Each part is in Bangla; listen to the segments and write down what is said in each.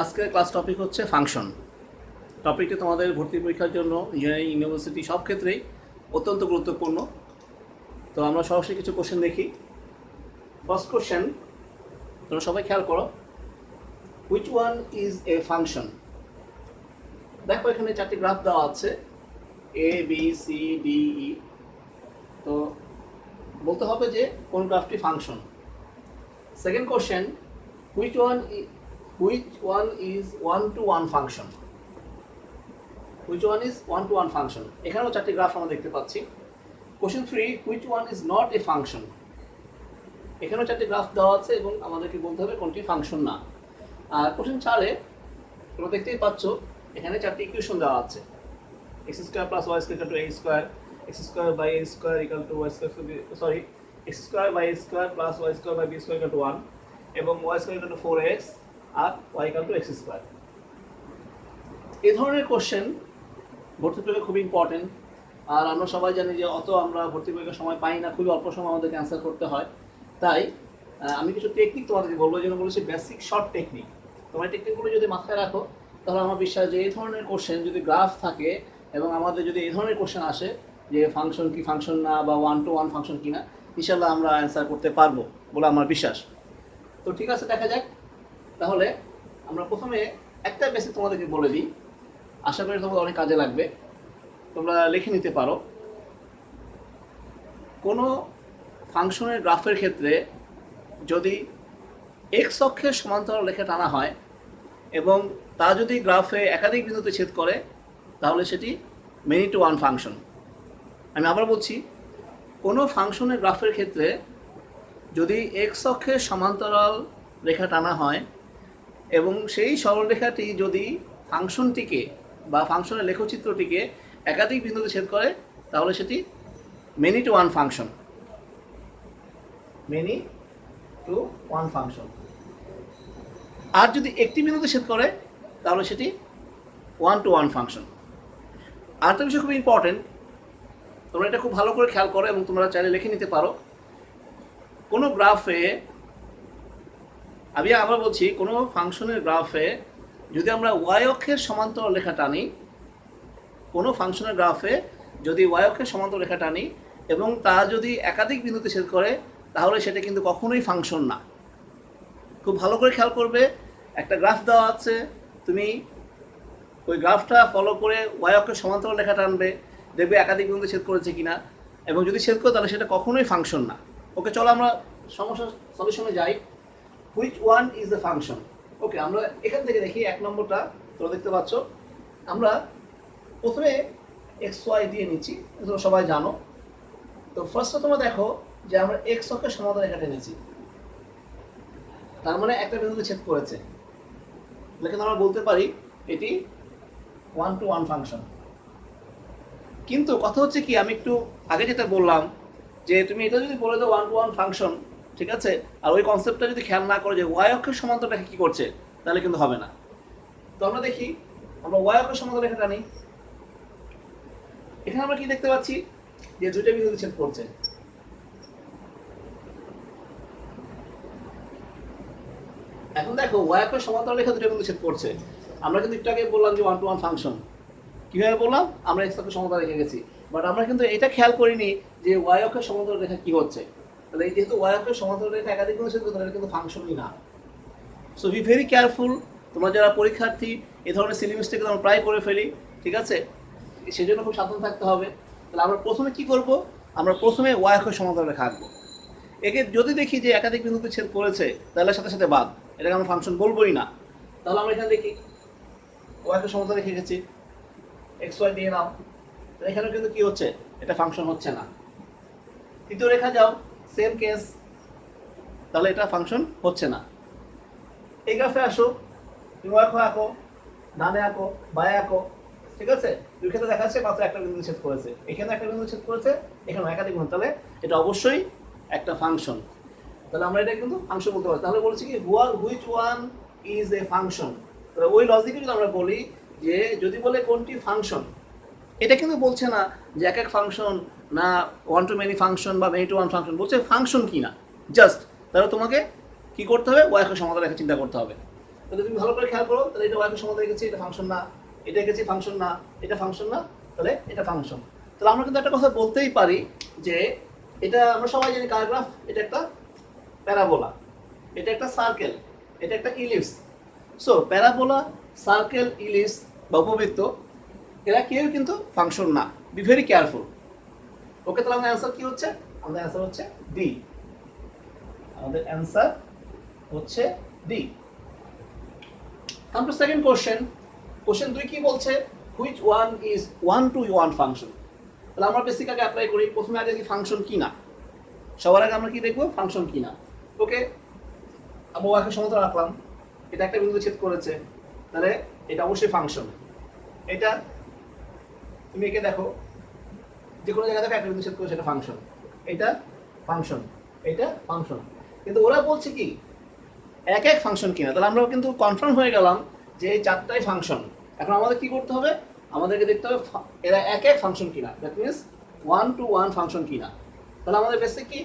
আজকের ক্লাস টপিক হচ্ছে ফাংশন। টপিকটি তোমাদের ভর্তি পরীক্ষার জন্য ইঞ্জিনিয়ারিং ইউনিভার্সিটি সব ক্ষেত্রেই অত্যন্ত গুরুত্বপূর্ণ। তো আমরা সরাসরি কিছু কোশ্চেন দেখি। ফার্স্ট কোশ্চেন, তোমরা সবাই খেয়াল করো, which one is a function. দেখো এখানে চারটি গ্রাফ দেওয়া আছে, A B C D E. তো বলতে হবে যে কোন গ্রাফটি function. Second question, which one is one-to-one function? Which one is one-to-one function? এখানেও চারটি গ্রাফ আমরা দেখতে পাচ্ছি। Question 3, which one is not a function? এখানেও চারটি গ্রাফ দেওয়া আছে এবং আমাদেরকে বলতে হবে কোনটি ফাংশন না। আর কোশ্চেন 4-এ তোমরা দেখতেই পাচ্ছ এখানে চারটি ইকুয়েশন দেওয়া আছে, x² + y² = a square, x² / a² = y² x² / a² + y² / b² = 1 এবং y² = 4x আর y = x²। এই ধরনের কোশ্চেন ভর্তি পরীক্ষা খুবই ইম্পর্টেন্ট। আর আমরা সবাই জানি যে আমরা ভর্তি পরীক্ষার সময় পাই না, খুবই অল্প সময় আমাদেরকে অ্যান্সার করতে হয়। তাই আমি কিছু টেকনিক তোমাদেরকে বলবো, যেন বলেছি বেসিক শর্ট টেকনিক। তোমরা টেকনিকগুলো যদি মাথায় রাখো তাহলে আমার বিশ্বাস যে এই ধরনের কোশ্চেন যদি গ্রাফ থাকে এবং আমাদের যদি এই ধরনের কোশ্চেন আসে যে ফাংশন কি ফাংশন না বা ওয়ান-টু-ওয়ান ফাংশন কিনা, ইনশাল্লাহ আমরা অ্যান্সার করতে পারবো বলে আমার বিশ্বাস। তো ঠিক আছে, দেখা যাক। তাহলে আমরা প্রথমে একটা বেসিক তোমাদেরকে বলে দিই, আশা করি তোমাদের অনেক কাজে লাগবে, তোমরা লিখে নিতে পারো। কোনো ফাংশনের গ্রাফের ক্ষেত্রে যদি এক্স অক্ষের সমান্তরাল রেখা টানা হয় এবং তা যদি গ্রাফে একাধিক বিন্দুতে ছেদ করে তাহলে সেটি মেনি টু ওয়ান ফাংশন। আমি আবার বলছি, কোনো ফাংশনের গ্রাফের ক্ষেত্রে যদি এক্স অক্ষের সমান্তরাল রেখা টানা হয় এবং সেই সরলরেখাটি যদি ফাংশনটিকে বা ফাংশনের লেখচিত্রটিকে একাধিক বিন্দুতে ছেদ করে তাহলে সেটি many to one function. Many to one function. আর যদি একটি বিন্দুতে ছেদ করে তাহলে সেটি ওয়ান-টু-ওয়ান ফাংশন। আরেকটা বিষয় খুব ইম্পর্টেন্ট, তোমরা এটা খুব ভালো করে খেয়াল করো এবং তোমরা চাইলে লিখে নিতে পারো। কোনো গ্রাফে, আমি আবার বলছি, কোনো ফাংশনের গ্রাফে যদি আমরা ওয়াই অক্ষের সমান্তরাল রেখা টানি, কোনো ফাংশনের গ্রাফে যদি ওয়াই অক্ষের সমান্তরাল রেখা টানি এবং তা যদি একাধিক বিন্দুতে ছেদ করে তাহলে সেটা কিন্তু কখনোই ফাংশন না। খুব ভালো করে খেয়াল করবে, একটা গ্রাফ দেওয়া আছে, তুমি ওই গ্রাফটা ফলো করে ওয়াই অক্ষের সমান্তরাল রেখা টানবে, দেখবে একাধিক বিন্দুতে ছেদ করেছে কিনা, এবং যদি ছেদ করে তাহলে সেটা কখনোই ফাংশন না। ওকে, চলো আমরা সমস্যার সলিউশনে যাই। Which one is a function? Okay, আমরা এখান থেকে দেখি। 1 নম্বরটা তোমরা দেখতে পাচ্ছ, আমরা প্রথমে এক্স ওয়াই দিয়ে নিচ্ছি, তোমরা সবাই জানো। তো ফার্স্টে তোমরা দেখো যে আমরা এক্স অক্ষের সমান্তরাল রেখা টেনেছি, তার মানে একটা বিন্দুতে ছেদ করেছে, লেকিন আমরা বলতে পারি এটি ওয়ান-টু-ওয়ান ফাংশন। কিন্তু কথা হচ্ছে কি, আমি একটু আগে যেটা বললাম যে তুমি এটা যদি বলে দাও ওয়ান-টু-ওয়ান ফাংশন, ঠিক আছে, আর ওই কনসেপ্টটা যদি খেয়াল না করো যে ওয়াই অক্ষের সমান্তরাল রেখা কী করছে, তাহলে কিন্তু হবে না। তো আমরা দেখি, আমরা ওয়াই অক্ষের সমান্তরাল রেখা টানি, এখানে আমরা কি দেখতে পাচ্ছি যে দুইটা বিন্দুতে ছেদ করছে। এখন দেখো ওয়াই অক্ষের সমান্তরাল রেখা দুটো বিন্দু ছেদ করছে। আমরা কিন্তু একটু আগে বললাম যে ওয়ান-টু-ওয়ান ফাংশন। কীভাবে বললাম? আমরা এক্স অক্ষের সমান্তরাল রেখে গেছি, বাট আমরা কিন্তু এটা খেয়াল করিনি যে ওয়াই অক্ষের সমান্তরাল রেখা কী হচ্ছে। তাহলে যেহেতু ওয়াই অক্ষের সমান্তরাল রেখা একাধিক বিন্দু ছেদ করছে, তাহলে কিন্তু ফাংশনই না। So be very careful. তোমরা যারা পরীক্ষার্থী এই ধরনের সিলি মিস্টেক আমরা প্রায় করে ফেলি, ঠিক আছে, সেই জন্য খুব সাবধান থাকতে হবে। তাহলে আমরা প্রথমে কী করব? আমরা প্রথমে ওয়াই অক্ষের সমান্তরাল রেখা আঁকবো। একে যদি দেখি যে একাধিক বিন্দুতে ছেদ করেছে তাহলে সাথে সাথে বাদ, এটাকে আমরা ফাংশন বলবোই না। তাহলে আমরা এখানে দেখি ওয়াই অক্ষের সমান্তরাল রেখে গেছি, এক্স ওয়াই দিয়ে নাও, এখানে কিন্তু কি হচ্ছে, এটা ফাংশন হচ্ছে না। তৃতীয় রেখা যাও, সেম কেস, তাহলে এটা ফাংশন হচ্ছে না। এই গ্রাফে আসো, তুমি ওয়াই অক্ষ আঁকো, ডানে আঁকো, বায়ে আঁকো, ঠিক আছে, দুই ক্ষেত্রে দেখা যাচ্ছে মাত্র একটা বিন্দু ছেদ করেছে, এখানে একটা বিন্দু ছেদ করেছে, এখানে একাধিক বিন্দু, তাহলে এটা অবশ্যই একটা ফাংশন। তাহলে আমরা এটা কিন্তু ফাংশন বলতে পারি। তাহলে বলছি কি, which one is a function. তাহলে ওই লজিকে যদি আমরা বলি যে যদি বলে কোনটি ফাংশন, এটা কিন্তু বলছে না যে এক এক ফাংশন না ওয়ান টু মেনি ফাংশন বা মেনি টু ওয়ান ফাংশন, বলছে ফাংশন কি না জাস্ট। তাহলে তোমাকে কি করতে হবে? ওয়াই অক্ষের সমান্তরাল রেখা চিন্তা করতে হবে। তাহলে তুমি ভালো করে খেয়াল করো, তাহলে এটা ওয়াইফের সমাধান গেছি, এটা ফাংশন না, এটা গেছি ফাংশন না, এটা ফাংশন না, তাহলে এটা ফাংশন। তাহলে আমরা কিন্তু একটা কথা বলতেই পারি যে এটা আমরা সবাই জানি কার গ্রাফ, এটা একটা প্যারাবোলা, এটা একটা সার্কেল, এটা একটা ellipse. So parabola, circle, ellipse বা উপবৃত্ত এরা কেউ কিন্তু ফাংশন না। Be very careful. ওকে, তাহলে আমাদের অ্যান্সার কি হচ্ছে? আমাদের অ্যান্সার হচ্ছে ডি। আমাদের অ্যান্সার হচ্ছে D. Come to second question. Question 2 কি বলছে? Which one is 1-to-1 function. তাহলে আমরা বেসিক আগে অ্যাপ্লাই করি। প্রথমে আগে কি ফাংশন কি না, সবার আগে আমরা কি দেখবো? ফাংশন কি না। ওকে, আমরা ওয়াকে সমান্তরাল রাখলাম, এটা একটা বিন্দু ছেদ করেছে, তাহলে এটা অবশ্যই ফাংশন। এটা তুমি একে দেখো, যে কোনো জায়গায় দেখো একটা বিন্দু ছেদ করেছে, এটা ফাংশন, এটা ফাংশন, এটা ফাংশন। কিন্তু ওরা বলছে কি এক এক ফাংশন কিনা। তাহলে আমরা কিন্তু কনফার্ম হয়ে গেলাম যে এই চারটাই ফাংশন। এখন আমাদের কি করতে হবে? আমাদেরকে দেখতে হবে এরা এক এক ফাংশন কিনা, দ্যাট মিনস 1-to-1 ফাংশন কিনা। তাহলে আমাদের বেসিক কি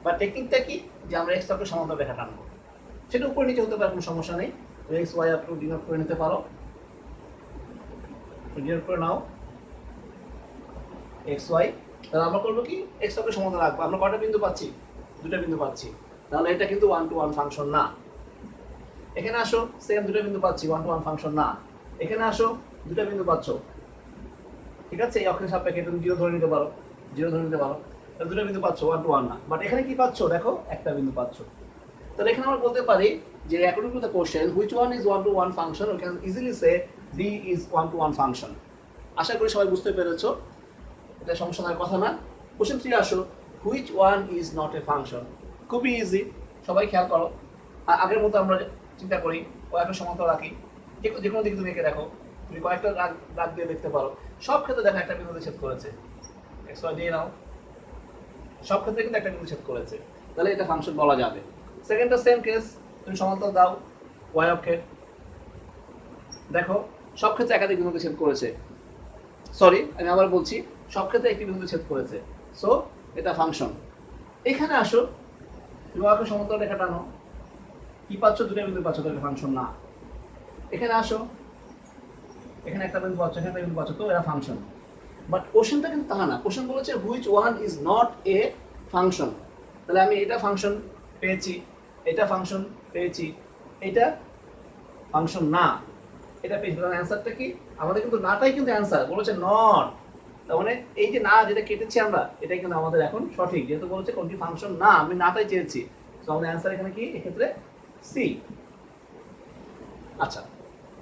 বা টেকনিকটা কি, যে আমরা এক্স অক্ষের সমান্তরাল রেখা টানবো। সেটা উপরে নিচে হতে পারে, কোনো সমস্যা নেই। এক্স ওয়াই আপনি ডিনোট করে নিতে পারো, ডিনোট করে নাও এক্স ওয়াই। তাহলে আমরা করবো কি, এক্স অক্ষের সমান্তরাল রাখবো। আমরা কয়টা বিন্দু পাচ্ছি? 2টা বিন্দু পাচ্ছি। তাহলে এটা কিন্তু 1-to-1 ফাংশন না। এখানে আসো, সেম 2টা বিন্দু পাচ্ছি, 1-to-1 ফাংশন না। এখানে আসো, 2টা বিন্দু পাচ্ছ, ঠিক আছে? এই অক্ষের সাপেক্ষে তুমি 0 ধরে নিতে পারো, 0 ধরে নিতে পারো। তাহলে 2টা বিন্দু পাচ্ছ, 1-to-1 না। বাট এখানে কি পাচ্ছ? দেখো একটা বিন্দু পাচ্ছ। তাহলে এখানে আমরা বলতে পারি যে according to the question which one is 1-to-1 function, we can easily say D is 1-to-1 function. আশা করি সবাই বুঝতে পেরেছো, এটা সমস্যা থাকার কথা না। কোশ্চেন 3 আসো, which one is not a function. খুবই ইজি, সবাই খেয়াল করো। আর আগের মতো আমরা চিন্তা করি, কয়েকটা সমান্তরাল রাখি, যে কোনো দিকে তুমি এঁকে দেখো, তুমি কয়েকটা দাগ দিয়ে দেখতে পারো। সব ক্ষেত্রে দেখো একটা বিন্দু ছেদ করেছে, এক্স ওয়াই দিয়ে নাও, সব ক্ষেত্রে কিন্তু একটা বিন্দু ছেদ করেছে, তাহলে এটা ফাংশন বলা যাবে। সেকেন্ডটা সেম কেস, তুমি সমান্তরাল দাও ওয়াই অক্ষের, দেখো সব ক্ষেত্রে একাধিক বিন্দু ছেদ করেছে। সরি, আমি আবার বলছি, সব ক্ষেত্রে একটি বিন্দু ছেদ করেছে, সো এটা ফাংশন। এখানে আসো, তুমি ওয়াকে সমান্তরাল রেখা টানো, কি পাচ্ছ? 2টা বিন্দু পাচ্ছ, তো এটা ফাংশন না। এখানে আসো, এখানে একটা বিন্দু পাচ্ছ, এখানে একটা বিন্দু পাচ্ছ, তো এটা ফাংশন। বাট কোশ্চেনটা কিন্তু তা না। কোশ্চেন বলেছে which one is not a function. তাহলে আমি এটা ফাংশন পেয়েছি, এটা ফাংশন পেয়েছি, এটা ফাংশন না, এটা পেয়েছি। তাহলে অ্যান্সারটা কি? আমাদের কিন্তু নাটাই কিন্তু অ্যান্সার, বলেছে নট। তার মানে এই যে না যেটা কেটেছি আমরা, এটাই কিন্তু আমাদের এখন সঠিক, যেহেতু বলেছে কোনটি ফাংশন না, আমি নাটাই চেয়েছি। তো আমাদের অ্যান্সার এখানে কি? এক্ষেত্রে সি। আচ্ছা,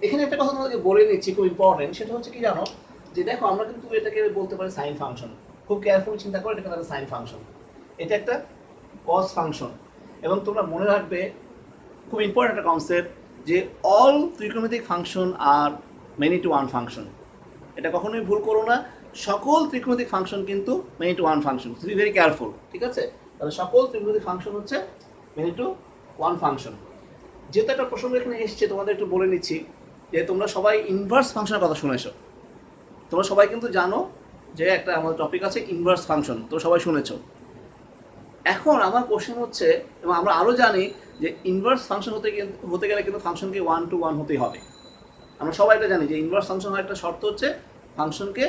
এখানে একটা কথা তোমাদেরকে বলে নিচ্ছি, খুব ইম্পর্টেন্ট। সেটা হচ্ছে কি জানো, যে দেখো আমরা কিন্তু এটাকে বলতে পারি সাইন ফাংশন। খুব কেয়ারফুলি চিন্তা করো, এটাকে তাহলে সাইন ফাংশন, এটা একটা কস ফাংশন। এবং তোমরা মনে রাখবে, খুব ইম্পর্টেন্ট একটা কনসেপ্ট, যে অল ত্রিকোণমিতিক function are many to one function. এটা কখনোই ভুল করো না, সকল ত্রিকোণমিতিক ফাংশন কিন্তু many to one function. Be very careful, ঠিক আছে? তাহলে সকল ত্রিকোণমিতিক ফাংশন হচ্ছে মেনি টু ওয়ান ফাংশন। যেহেতু একটা প্রসঙ্গ এখানে এসছে, তোমাদের একটু বলে নিচ্ছি যে তোমরা সবাই ইনভার্স ফাংশনের কথা শুনেছো। তোমরা সবাই কিন্তু জানো যে একটা আমাদের টপিক আছে ইনভার্স ফাংশন, তো সবাই শুনেছো। এখন আমার কোশ্চেন হচ্ছে, এবং আমরা আরও জানি যে ইনভার্স ফাংশন হতে গেলে কিন্তু ফাংশনকে 1-to-1 হতেই হবে। আমরা সবাই এটা জানি যে ইনভার্স ফাংশন হওয়ার একটা শর্ত হচ্ছে ফাংশনকে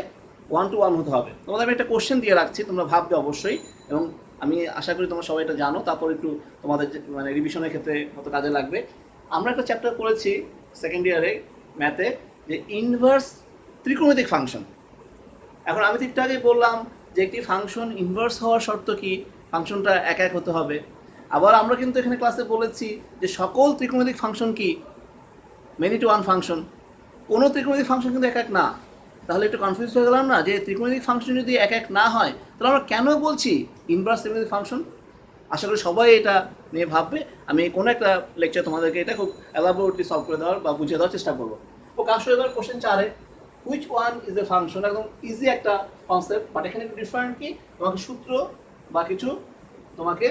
1-to-1 হতে হবে। তোমাদের আমি একটা কোশ্চেন দিয়ে রাখছি, তোমরা ভাববে অবশ্যই, এবং আমি আশা করি তোমরা সবাই এটা জানো। তারপর একটু তোমাদের মানে রিভিশনের ক্ষেত্রে কত কাজে লাগবে। আমরা একটা চ্যাপ্টার করেছি সেকেন্ড ইয়ারে ম্যাথে, যে ইনভার্স ত্রিকোণমিতিক ফাংশন। এখন আমি ঠিক আগেই বললাম যে একটি ফাংশন ইনভার্স হওয়ার শর্ত কি, ফাংশনটা এক এক হতে হবে। আবার আমরা কিন্তু এখানে ক্লাসে বলেছি যে সকল ত্রিকোণমিতিক ফাংশন কি মেনি টু ওয়ান ফাংশন। কোনো ত্রিকোণমিতিক ফাংশন কিন্তু এক এক না। তাহলে একটু কনফিউজ হয়ে গেলাম না, যে ত্রিকোণমিতিক ফাংশন যদি এক এক না হয়, তাহলে আমরা কেন বলছি ইনভার্স ত্রিকোণমিতিক ফাংশন? আশা করি সবাই এটা নিয়ে ভাববে। আমি কোনো একটা লেকচার তোমাদেরকে এটা খুব এলাবোরেটলি সলভ করে দেওয়ার বা বুঝিয়ে দেওয়ার চেষ্টা করবো। ওকে, আসলে এবার question 4 which one is a function. একদম ইজি একটা কনসেপ্ট, বাট এখানে একটু ডিফারেন্ট কি, তোমাকে সূত্র বা কিছু তোমাকে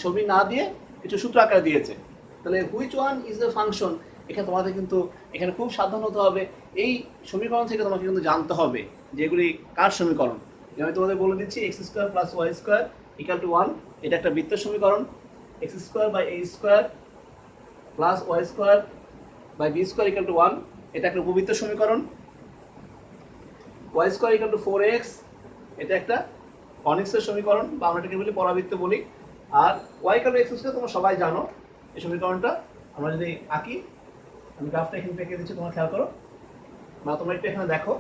ছবি না দিয়ে কিছু সূত্র আকারে দিয়েছে। তাহলে which one is a function, এখানে তোমাদের কিন্তু এখানে খুব সাবধান হতে হবে। এই সমীকরণ থেকে তোমাকে কিন্তু জানতে হবে যেগুলি কার সমীকরণ। আমি তোমাদের বলে দিচ্ছি, x² + y² = 1, এটা একটা বৃত্তের সমীকরণ। x² / a² plus Y square by b square equal to 1, এটা একটা উপবৃত্ত সমীকরণ। Y square equal two 4x, এটা একটা কনিক্সের সমীকরণ, বা আমরা এটাকে বলি পরাবৃত্ত বলি। আর Y equal to X square তোমরা সবাই জানো এই সমীকরণটা। আমরা যদি আঁকি, আমি গ্রাফটা এখানে পেকে দিচ্ছি, তোমরা খেয়াল করো, বা তোমরা একটু এখানে দেখো,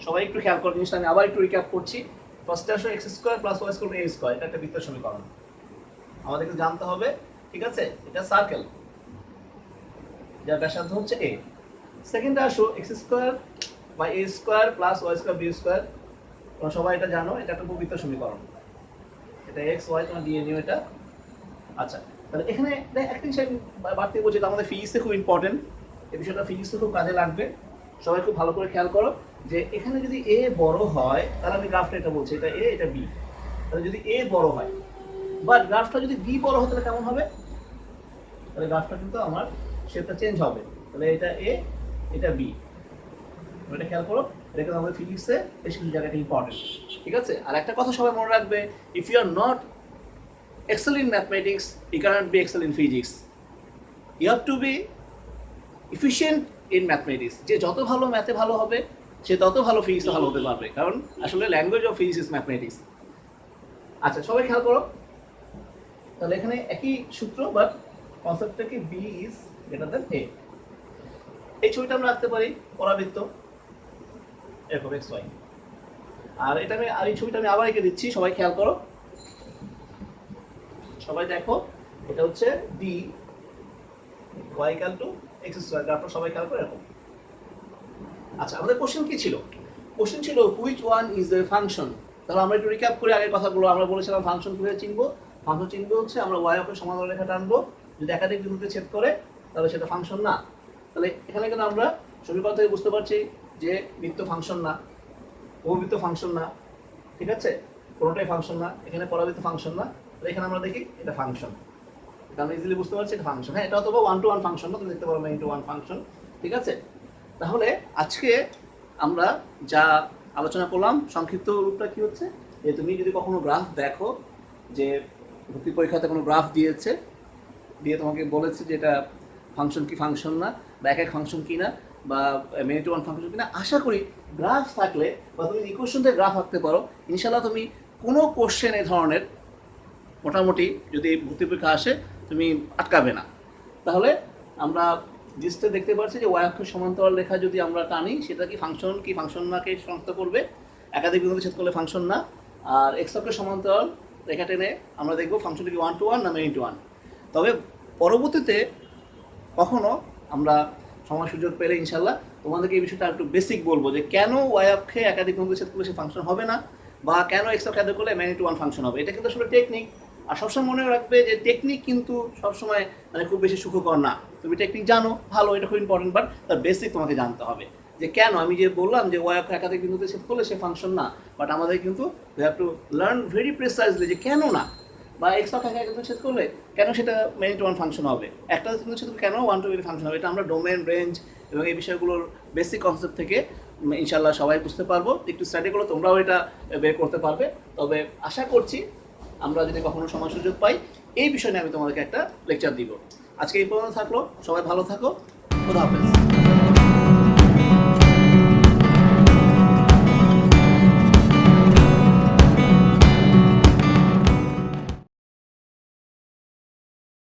সবাই একটু খেয়াল করো জিনিসটা। আমি আবার একটু রিক্যাপ করছি। ফার্স্টে আসো x square plus Y square A square, এটা একটা বৃত্ত সমীকরণ, আমাদেরকে জানতে হবে। ঠিক আছে, এটা সার্কেল যার ব্যাসার্ধ হচ্ছে এ। সেকেন্ডে আসো x square by a square plus Y square b square, তোমরা সবাই এটা জানো, এটা একটা উপবৃত্ত সমীকরণ। এটা এক্স ওয়াই তোমার দিয়ে নিও এটা। আচ্ছা, তাহলে এখানে একটা জিনিস আমি বাড়তি বলছি, এটা আমাদের ফিজিক্সে খুব ইম্পর্টেন্ট, এই বিষয়টা ফিজিক্সে খুব কাজে লাগবে। সবাই খুব ভালো করে খেয়াল করো যে এখানে যদি এ বড় হয়, তাহলে আমি গ্রাফটা এটা বলছি, এটা এ এটা বি। তাহলে যদি এ বড় হয়, বাট গ্রাফটা যদি বি বড় হয়, তাহলে কেমন হবে? তাহলে গ্রাফটা কিন্তু আমার শেপটা চেঞ্জ হবে। তাহলে এটা এ এটা বি, এটা খেয়াল করো। এটা কিন্তু আমাদের ফিজিক্সে বেশ কিছু জায়গাটা ইম্পর্টেন্ট। ঠিক আছে, আর একটা কথা সবাই মনে রাখবে, if you are not excel in mathematics, you cannot be excel in physics. You have to be efficient in mathematics. যে যত ভালো ম্যাথে ভালো হবে, সে তত ভালো ফিজিক্সে ভালো হতে পারবে, কারণ আসলে language of physics is mathematics. আচ্ছা, সবাই খেয়াল করো, তাহলে এখানে একই সূত্র, বাট কনসেপ্টটা কি, B is greater than a. এই ছবিটা আমরা রাখতে পারি পরাবৃত্ত এরকম এক্স ওয়াই। আর এটা আমি, আর এই ছবিটা আমি আবার এঁকে দিচ্ছি, সবাই খেয়াল করো, সবাই দেখো, এটা হচ্ছে the Y equal to X square, গ্রাফটা সবাই খেয়াল করে এরকম। আচ্ছা, আমাদের কোশ্চেন কি ছিল? কোশ্চেন ছিল which one is a function. তাহলে আমরা একটু রিক্যাপ করি আগের কথাগুলো। আমরা বলেছিলাম ফাংশন কিভাবে চিনবো। ফাংশন চিনবো হচ্ছে আমরা ওয়াই অক্ষের সমান্তরাল রেখা টানবো, যদি একাধিক বিন্দুতে ছেদ করে তাহলে সেটা ফাংশন না। তাহলে এখানে কিন্তু আমরা সমীকরণ থেকে বুঝতে পারছি যে বৃত্ত ফাংশন না, উপবৃত্ত ফাংশন না, ঠিক আছে, কোনোটাই ফাংশন না। এখানে পরাবৃত্ত ফাংশন না, তাহলে এখানে আমরা দেখি এটা ফাংশন, এটা আমরা ইজিলি বুঝতে পারছি এটা ফাংশন। হ্যাঁ, এটা অথবা 1 to 1 ফাংশন না, তুমি দেখতে পারো 9 to 1 ফাংশন। ঠিক আছে, তাহলে আজকে আমরা যা আলোচনা করলাম সংক্ষিপ্ত রূপটা কি হচ্ছে, যে তুমি যদি কখনো গ্রাফ দেখো, যে ভর্তি পরীক্ষাতে কোনো গ্রাফ দিয়েছে, দিয়ে তোমাকে বলেছে যে এটা ফাংশন কি ফাংশন না, বা এক এক ফাংশন কি না, বা মেনি টু ওয়ান ফাংশন কিনা, আশা করি গ্রাফ থাকলে বা তুমি ইকুয়েশন থেকে গ্রাফ আঁকতে পারো, ইনশাল্লাহ তুমি কোনো কোশ্চেন এই ধরনের মোটামুটি যদি ভর্তি পরীক্ষা আসে তুমি আটকাবে না। তাহলে আমরা জিনিসটা দেখতে পাচ্ছি যে ওয়াই অক্ষের সমান্তরাল রেখা যদি আমরা টানি, সেটা কি ফাংশন নাকে শনাক্ত করবে, একাধিক বিন্দুতে ছেদ করলে ফাংশন না। আর এক্স অক্ষের সমান্তরাল রেখা টেনে আমরা দেখবো ফাংশনটা কি 1 to 1 না মেনি টু 1। তবে পরবর্তীতে কখনো আমরা সময় সুযোগ পেলে ইনশাল্লাহ তোমাদেরকে এই বিষয়টা একটু বেসিক বলবো, যে কেন ওয়াই অক্ষে একাধিক বিন্দুতে ছেদ করলে সে ফাংশন হবে না, বা কেন এক্স অক্ষে করলে মেনি টু 1 ফাংশন হবে। এটা কিন্তু আসলে টেকনিক। আর সবসময় মনে রাখবে যে টেকনিক কিন্তু সবসময় মানে খুব বেশি সুখকর না। তুমি টেকনিক জানো ভালো, এটা খুব ইম্পর্টেন্ট, বাট তার বেসিক তোমাকে জানতে হবে যে কেন। আমি যে বললাম যে ওয়াই অক্ষে একাধিক বিন্দুতে ছেদ করলে সে ফাংশন না, বাট আমাদের কিন্তু we have to learn very precisely যে কেন না, বা এক্স অক্ষে একাধিক ছেদ করলে কেন সেটা মেনি টু 1 ফাংশন হবে, একটা কিন্তু ছেদ কেন 1 to 1 ফাংশন হবে। এটা আমরা ডোমেন, রেঞ্জ এবং এই বিষয়গুলোর বেসিক কনসেপ্ট থেকে ইনশাল্লাহ সবাই বুঝতে পারবো। একটু স্টাডি করলে তোমরাও এটা বের করতে পারবে। তবে আশা করছি আমরা যদি কখনো সময় সুযোগ পাই, এই বিষয় নিয়ে আমি তোমাদেরকে একটা লেকচার দিব। আজকে এই পর্যন্ত থাকলো, সবাই ভালো থাকো, খোদা হাফেজ।